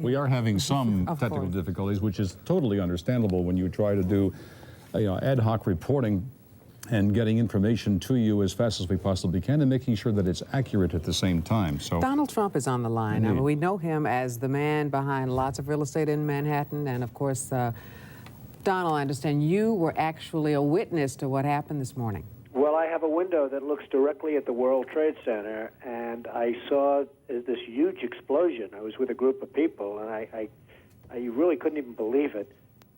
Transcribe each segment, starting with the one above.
We are having some technical difficulties, which is totally understandable when you try to do ad hoc reporting and getting information to you as fast as we possibly can and making sure that it's accurate at the same time. So Donald Trump is on the line. I mean, we know him as the man behind lots of real estate in Manhattan, and of course, Donald, I understand you were actually a witness to what happened this morning. Well, I have a window that looks directly at the World Trade Center, and I saw this huge explosion. I was with a group of people, and I really couldn't even believe it.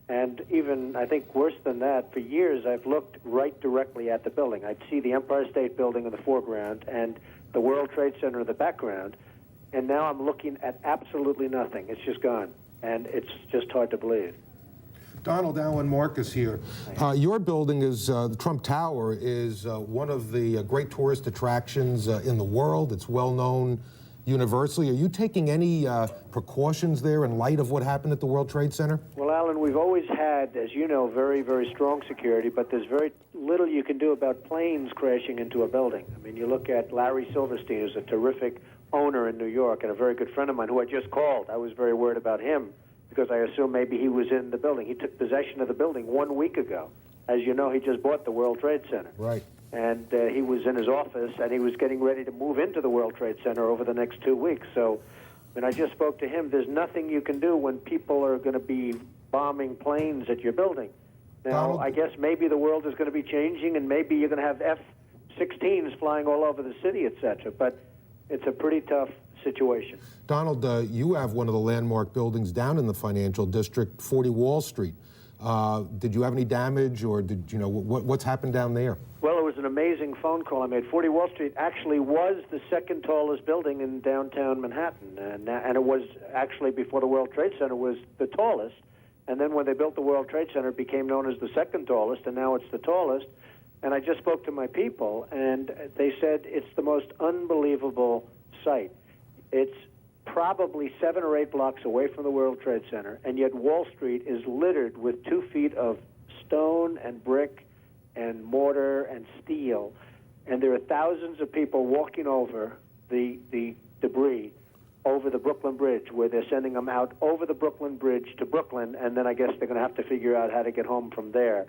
And even, I think, worse than that, for years I've looked right directly at the building. I'd see the Empire State Building in the foreground and the World Trade Center in the background, and now I'm looking at absolutely nothing. It's just gone, and it's just hard to believe. Donald, Alan Marcus here. Your building is, the Trump Tower, is one of the great tourist attractions in the world. It's well known universally. Are you taking any precautions there in light of what happened at the World Trade Center? Well, Alan, we've always had, as you know, very, very strong security, but there's very little you can do about planes crashing into a building. I mean, you look at Larry Silverstein, who's a terrific owner in New York and a very good friend of mine who I just called. I was very worried about him because I assumed maybe he was in the building. He took possession of the building 1 week ago. As you know, he just bought the World Trade Center. Right. And he was in his office, and he was getting ready to move into the World Trade Center over the next 2 weeks. So when I just spoke to him, there's nothing you can do when people are going to be bombing planes at your building. Now, Donald, I guess maybe the world is going to be changing, and maybe you're going to have F-16s flying all over the city, etc. But it's a pretty tough situation. Donald, you have one of the landmark buildings down in the financial district, 40 Wall Street. Did you have any damage, or did you know what's happened down there? Well, it was an amazing phone call I made. 40 Wall Street actually was the second tallest building in downtown Manhattan, and it was actually, before the World Trade Center, was the tallest. And then when they built the World Trade Center, it became known as the second tallest, and now it's the tallest. And I just spoke to my people, and they said it's the most unbelievable sight. It's probably 7 or 8 blocks away from the World Trade Center, and yet Wall Street is littered with 2 feet of stone and brick and mortar and steel, and there are thousands of people walking over the debris over the Brooklyn Bridge, where they're sending them out over the Brooklyn Bridge to Brooklyn, and then I guess they're going to have to figure out how to get home from there.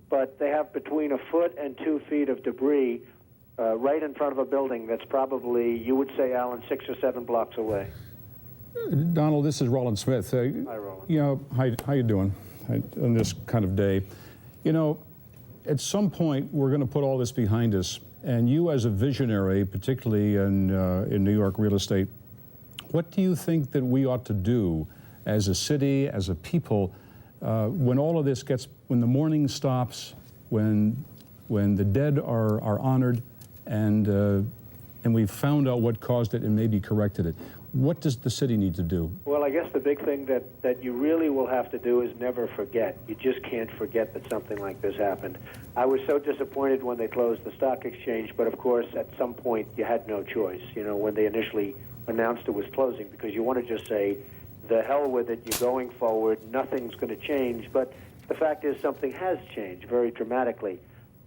But they have between 1 foot and 2 feet of debris right in front of a building that's probably, you would say, Alan, 6 or 7 blocks away. Donald, this is Roland Smith. Hi, Roland. You know, how you doing on this kind of day? You know, at some point, we're going to put all this behind us. And you, as a visionary, particularly in New York real estate, what do you think that we ought to do as a city, as a people, when all of this gets, when the mourning stops, when the dead are honored, and we've found out what caused it and maybe corrected it? What does the city need to do? Well, I guess the big thing that you really will have to do is never forget. You just can't forget that something like this happened. I was so disappointed when they closed the stock exchange, but of course, at some point, you had no choice, you know, when they initially announced it was closing, because you want to just say, the hell with it, you're going forward, nothing's going to change. But the fact is, something has changed very dramatically.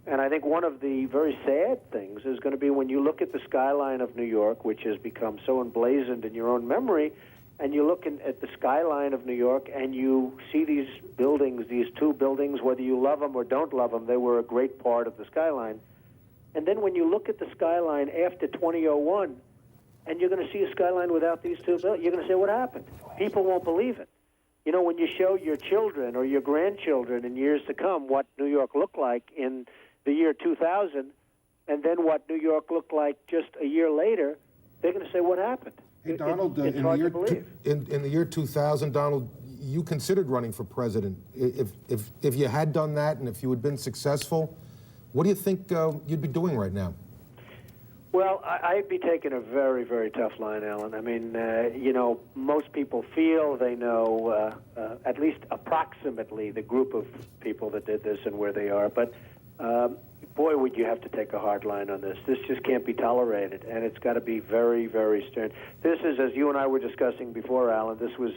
And I think one of the very sad things is going to be when you look at the skyline of New York, which has become so emblazoned in your own memory, and you look at the skyline of New York and you see these buildings, these 2 buildings, whether you love them or don't love them, they were a great part of the skyline. And then when you look at the skyline after 2001, and you're going to see a skyline without these 2 buildings, you're going to say, what happened? People won't believe it. You know, when you show your children or your grandchildren in years to come what New York looked like in the year 2000, and then what New York looked like just a year later, they're going to say, what happened? Hey, Donald, it's hard to believe. In the year 2000, Donald, you considered running for president. If you had done that and if you had been successful, what do you think you'd be doing right now? Well, I'd be taking a very, very tough line, Alan. I mean, you know, most people feel they know at least approximately the group of people that did this and where they are. But, boy, would you have to take a hard line on this. This just can't be tolerated, and it's got to be very, very stern. This is, as you and I were discussing before, Alan, this was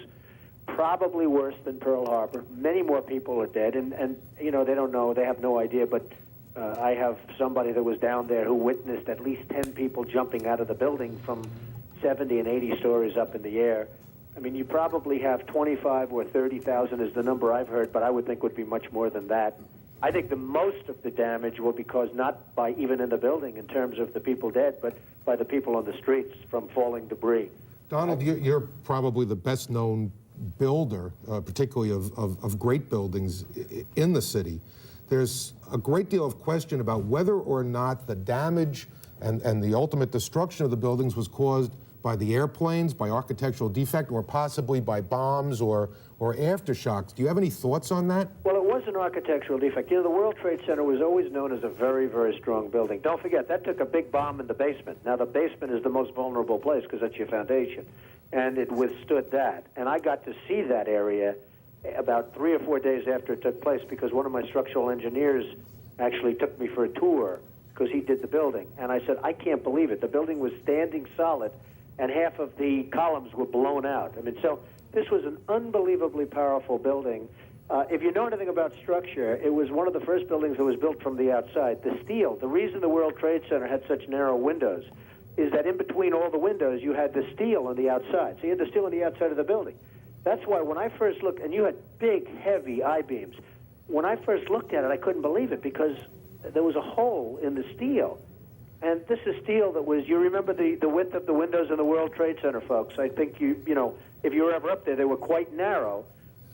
probably worse than Pearl Harbor. Many more people are dead, and you know, they don't know, they have no idea, but I have somebody that was down there who witnessed at least 10 people jumping out of the building from 70 and 80 stories up in the air. I mean, you probably have 25 or 30,000 is the number I've heard, but I would think would be much more than that. I think the most of the damage will be caused not by even in the building in terms of the people dead, but by the people on the streets from falling debris. Donald, you're probably the best known builder, particularly of great buildings in the city. There's a great deal of question about whether or not the damage and the ultimate destruction of the buildings was caused by the airplanes, by architectural defect, or possibly by bombs or aftershocks. Do you have any thoughts on that? Well, it was an architectural defect. You know, the World Trade Center was always known as a very, very strong building. Don't forget, that took a big bomb in the basement. Now, the basement is the most vulnerable place because that's your foundation, and it withstood that. And I got to see that area about 3 or 4 days after it took place because one of my structural engineers actually took me for a tour because he did the building. And I said, I can't believe it. The building was standing solid, and half of the columns were blown out. I mean, so this was an unbelievably powerful building. If you know anything about structure, it was one of the first buildings that was built from the outside. The steel, the reason the World Trade Center had such narrow windows is that in between all the windows, you had the steel on the outside. So you had the steel on the outside of the building. That's why when I first looked, and you had big, heavy I-beams, when I first looked at it, I couldn't believe it because there was a hole in the steel. And this is steel that was, you remember the width of the windows in the World Trade Center, folks. I think you know, if you were ever up there, they were quite narrow.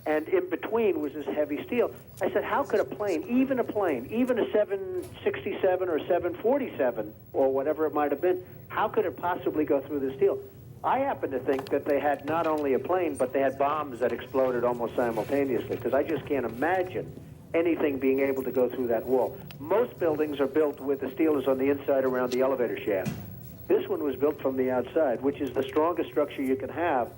And in between was this heavy steel. I said, how could a plane, even a 767 or 747 or whatever it might have been, how could it possibly go through the steel? I happen to think that they had not only a plane, but they had bombs that exploded almost simultaneously, because I just can't imagine anything being able to go through that wall. Most buildings are built with the steel is on the inside around the elevator shaft. This one was built from the outside, which is the strongest structure you can have,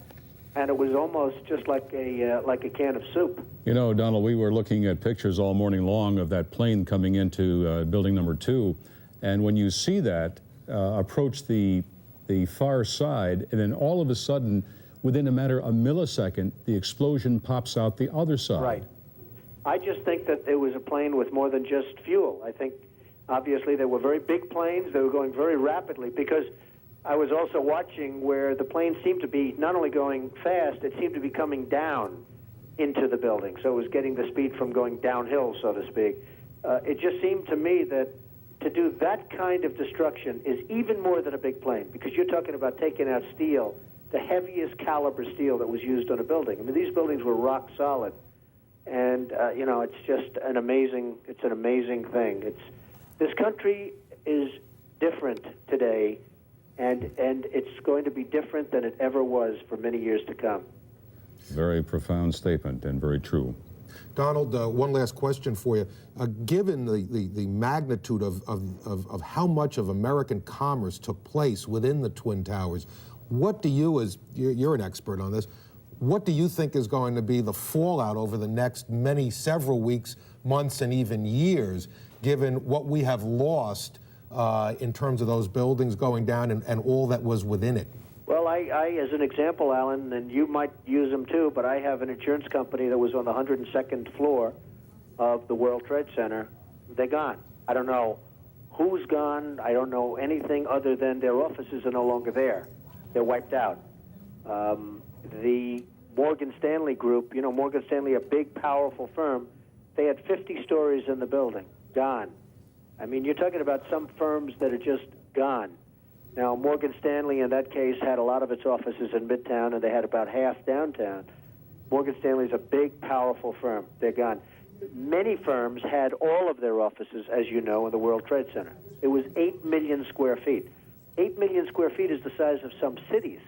and it was almost just like a can of soup. You know, Donald, we were looking at pictures all morning long of that plane coming into building number 2, and when you see that approach the far side, and then all of a sudden, within a matter of a millisecond, the explosion pops out the other side. Right. I just think that it was a plane with more than just fuel. I think, obviously, they were very big planes. They were going very rapidly, because I was also watching where the plane seemed to be not only going fast, it seemed to be coming down into the building. So it was getting the speed from going downhill, so to speak. It just seemed to me that to do that kind of destruction is even more than a big plane, because you're talking about taking out steel, the heaviest caliber steel that was used on a building. I mean, these buildings were rock solid. And, you know, it's just an amazing thing. This country is different today, and it's going to be different than it ever was for many years to come. Very profound statement and very true. Donald, one last question for you. Given the magnitude of how much of American commerce took place within the Twin Towers, what do you, as you're an expert on this, what do you think is going to be the fallout over the next several weeks, months, and even years, given what we have lost in terms of those buildings going down and all that was within it? Well, I, as an example, Alan, and you might use them too, but I have an insurance company that was on the 102nd floor of the World Trade Center. They're gone. I don't know who's gone. I don't know anything other than their offices are no longer there. They're wiped out. The Morgan Stanley Group, you know, Morgan Stanley, a big, powerful firm, they had 50 stories in the building, gone. I mean, you're talking about some firms that are just gone. Now, Morgan Stanley, in that case, had a lot of its offices in Midtown, and they had about half downtown. Morgan Stanley's a big, powerful firm. They're gone. Many firms had all of their offices, as you know, in the World Trade Center. It was 8 million square feet. 8 million square feet is the size of some cities.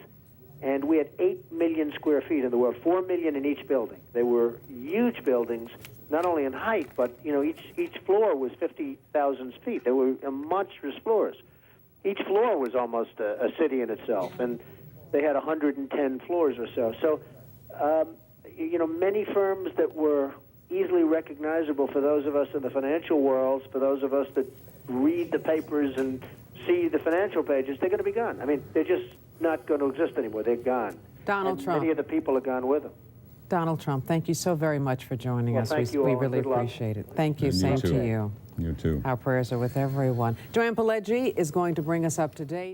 And we had 8 million square feet in the world, 4 million in each building. They were huge buildings, not only in height, but, you know, each floor was 50,000 feet. They were monstrous floors. Each floor was almost a city in itself, and they had 110 floors or so. So, you know, many firms that were easily recognizable for those of us in the financial worlds, for those of us that read the papers and see the financial pages, they're going to be gone. I mean, they're just not going to exist anymore. They're gone. Donald Trump. Many of the people are gone with them. Donald Trump, thank you so very much for joining us. Thank you all. We really Good luck. appreciate it. Thank you. And Same you too. to you. You too. Our prayers are with everyone. Joanne Pileggi is going to bring us up to date.